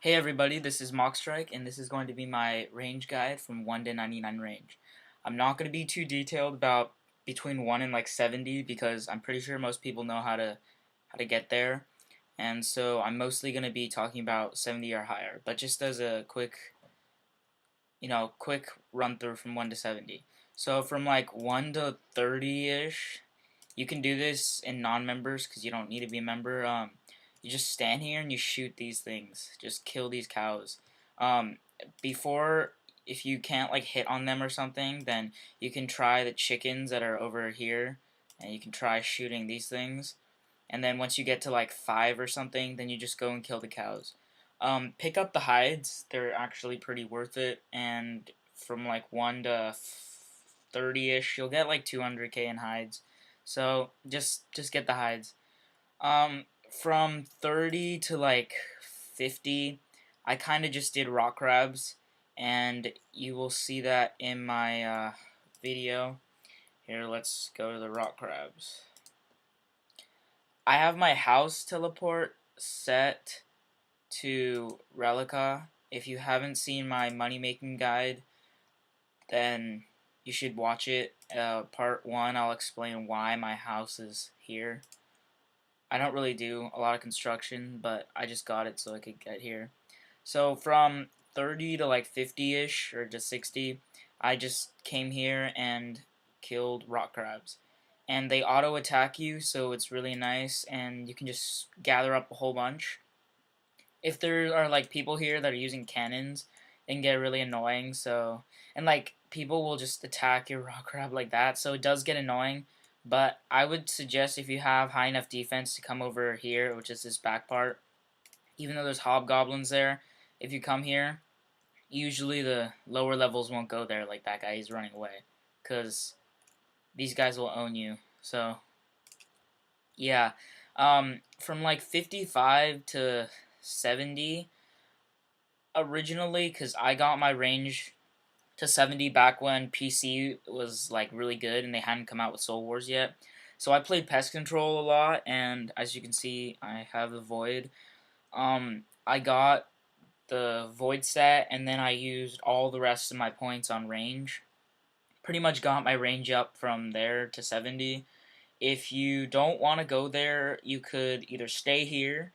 Hey everybody, this is Mockstrike, and this is going to be my range guide from 1 to 99 range. I'm not going to be too detailed about between 1 and like 70 because I'm pretty sure most people know how to get there. And so I'm mostly going to be talking about 70 or higher, but just as a quick run through from 1 to 70. So from like 1 to 30ish, you can do this in non-members because you don't need to be a member. You just stand here and you shoot these things. Just kill these cows. Um, before, if you can't like hit on them or something, then you can try the chickens that are over here, and you can try shooting these things. And then once you get to like 5 or something, then you just go and kill the cows. Pick up the hides. They're actually pretty worth it. And from like 1 to 30ish, you'll get like 200k in hides. So just get the hides. From 30 to like 50, I kind of just did rock crabs, and you will see that in my video. Here, let's go to the rock crabs. I have my house teleport set to Relica. If you haven't seen my money making guide, then you should watch it. Part 1, I'll explain why my house is here. I don't really do a lot of construction, but I just got it so I could get here. So from 30 to like 50ish or just 60, I just came here and killed rock crabs. And they auto attack you, so it's really nice, and you can just gather up a whole bunch. If there are like people here that are using cannons, it can get really annoying. So, and like people will just attack your rock crab like that, so it does get annoying. But I would suggest if you have high enough defense to come over here, which is this back part. Even though there's hobgoblins there, if you come here, usually the lower levels won't go there like that guy. He's running away, cause these guys will own you. So yeah, from like 55 to 70 originally, because I got my range to 70 back when PC was like really good and they hadn't come out with Soul Wars yet. So I played Pest Control a lot, and as you can see, I have the Void. I got the Void set, and then I used all the rest of my points on range. Pretty much got my range up from there to 70. If you don't want to go there, you could either stay here,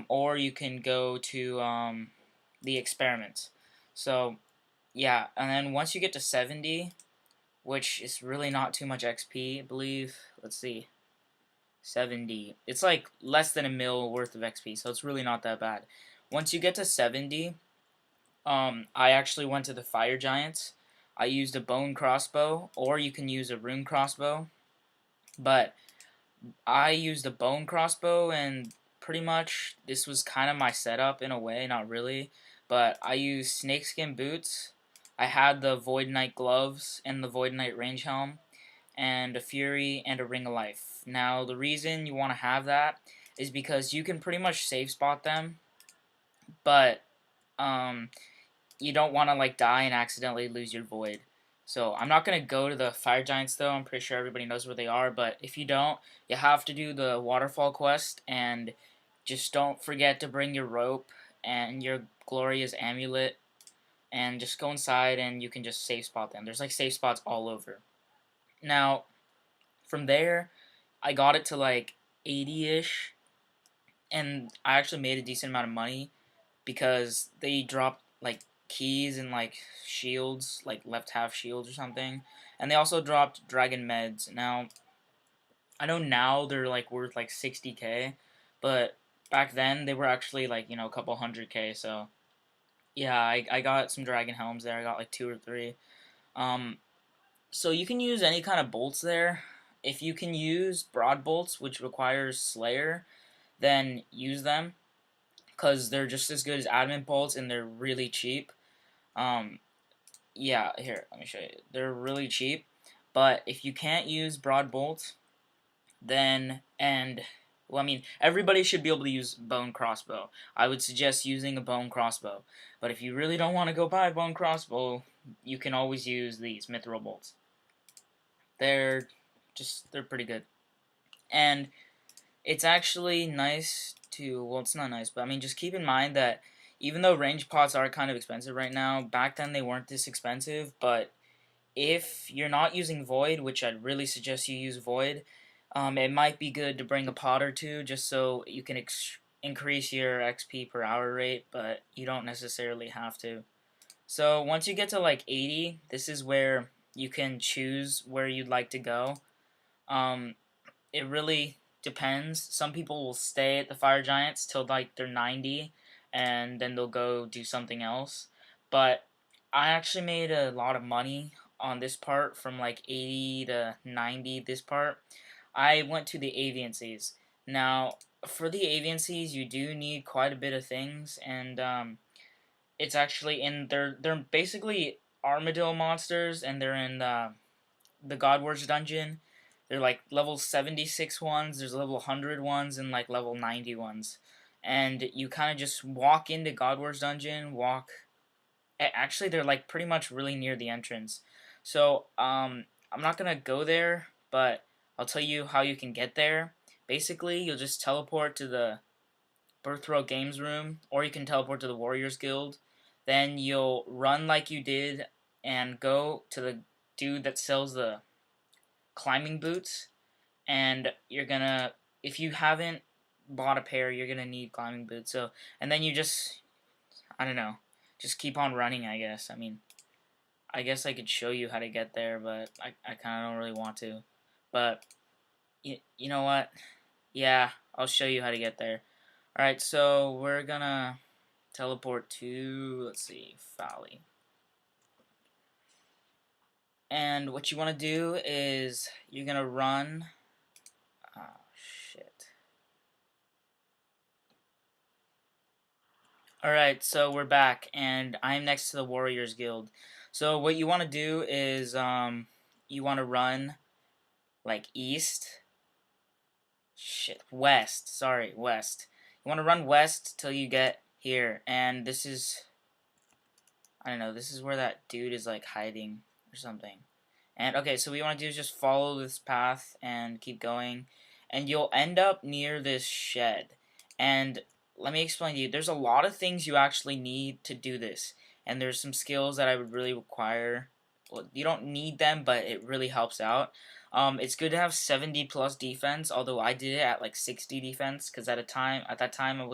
or you can go to the experiments. So yeah, and then once you get to 70, which is really not too much XP, I believe. Let's see, 70. It's like less than a mil worth of XP, so it's really not that bad. Once you get to 70, I actually went to the fire giants. I used a bone crossbow, or you can use a rune crossbow, but I used a bone crossbow, and pretty much this was kind of my setup in a way, not really, but I used snakeskin boots. I had the Void Knight gloves and the Void Knight range helm, and a Fury and a Ring of Life. Now, the reason you want to have that is because you can pretty much save spot them, but um, you don't want to like die and accidentally lose your Void. So I'm not going to go to the Fire Giants though. I'm pretty sure everybody knows where they are, but if you don't, you have to do the Waterfall quest, and just don't forget to bring your rope and your glorious amulet, and just go inside and you can just save spot them. There's like save spots all over. Now, from there, I got it to like 80ish, and I actually made a decent amount of money because they dropped like keys and like shields, like left half shields or something, and they also dropped dragon meds. Now, I know now they're like worth like 60k, but back then they were actually like a couple 100k. So yeah, I got some dragon helms there. I got like 2 or 3. Um, so you can use any kind of bolts there. If you can use broad bolts, which requires Slayer, then use them because they're just as good as adamant bolts and they're really cheap. Um, yeah, here, let me show you. They're really cheap, but if you can't use broad bolts, then, well, I mean, everybody should be able to use bone crossbow. I would suggest using a bone crossbow, but if you really don't want to go buy a bone crossbow, you can always use these mithril bolts. They're they're pretty good. And it's actually nice to, well, it's not nice, but I mean, just keep in mind that even though range pots are kind of expensive right now, back then they weren't this expensive, but if you're not using Void, which I'd really suggest you use Void, it might be good to bring a pot or two just so you can increase your XP per hour rate, but you don't necessarily have to. So once you get to like 80, this is where you can choose where you'd like to go. It really depends. Some people will stay at the Fire Giants till like they're 90, and then they'll go do something else. But I actually made a lot of money on this part from like 80 to 90. This part, I went to the Avian Seas. Now, for the Avian Seas, you do need quite a bit of things, and it's actually in they're basically armadillo monsters, and they're in the God Wars dungeon. They're like level 76 ones, there's level 100 ones, and like level 90 ones. And you kind of just walk into God Wars dungeon, actually they're like pretty much really near the entrance. So I'm not gonna go there, but I'll tell you how you can get there. Basically, you'll just teleport to the Birthrow Games room, or you can teleport to the Warriors Guild. Then you'll run like you did and go to the dude that sells the climbing boots, and you're gonna, if you haven't bought a pair, you're gonna need climbing boots. So, and then you just, I don't know, just keep on running, I guess. I mean, I guess I could show you how to get there, but I kind of don't really want to. But you know what? Yeah, I'll show you how to get there. Alright, so we're gonna teleport to, let's see, Valley. And what you want to do is you're gonna run. Oh, shit. Alright, so we're back, and I'm next to the Warriors Guild. So what you want to do is you want to run like west. You want to run west till you get here, and this is, I don't know, this is where that dude is like hiding or something. And okay, so what you want to do is just follow this path and keep going, and you'll end up near this shed. And let me explain to you, there's a lot of things you actually need to do this, and there's some skills that I would really require. Well, you don't need them, but it really helps out. It's good to have 70 plus defense, although I did it at like 60 defense, because at that time I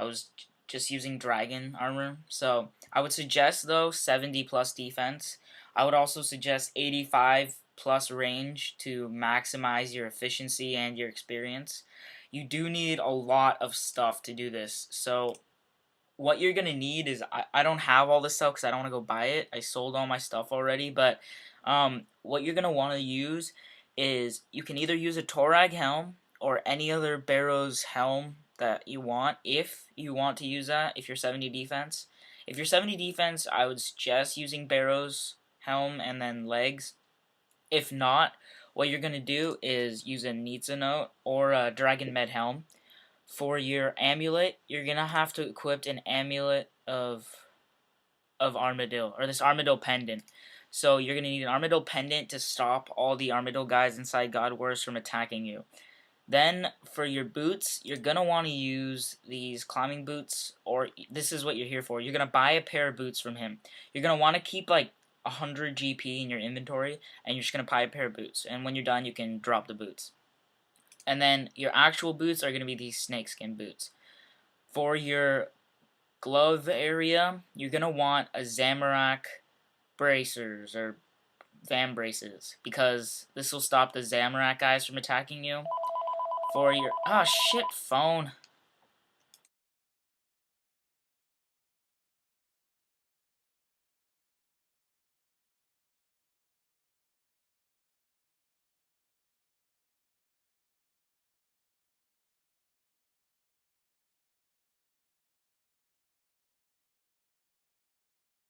was just using dragon armor. So I would suggest though 70 plus defense. I would also suggest 85 plus range to maximize your efficiency and your experience. You do need a lot of stuff to do this. So what you're going to need is, I don't have all this stuff because I don't want to go buy it. I sold all my stuff already. But what you're going to want to use is, you can either use a Torag helm or any other Barrows helm that you want, if you want to use that, if you're 70 defense. If you're 70 defense, I would suggest using Barrows helm and then legs. If not, what you're going to do is use a Nitsa Note or a Dragon Med helm. For your amulet, you're going to have to equip an amulet of Armadyl, or this Armadyl pendant. So you're going to need an Armadyl pendant to stop all the Armadyl guys inside God Wars from attacking you. Then for your boots, you're going to want to use these climbing boots, or this is what you're here for. You're going to buy a pair of boots from him. You're going to want to keep like 100 GP in your inventory, and you're just going to buy a pair of boots. And when you're done, you can drop the boots. And then your actual boots are going to be these snakeskin boots. For your glove area, you're going to want a Zamorak bracers, or Vam braces, because this will stop the Zamorak guys from attacking you. For your, oh shit, phone.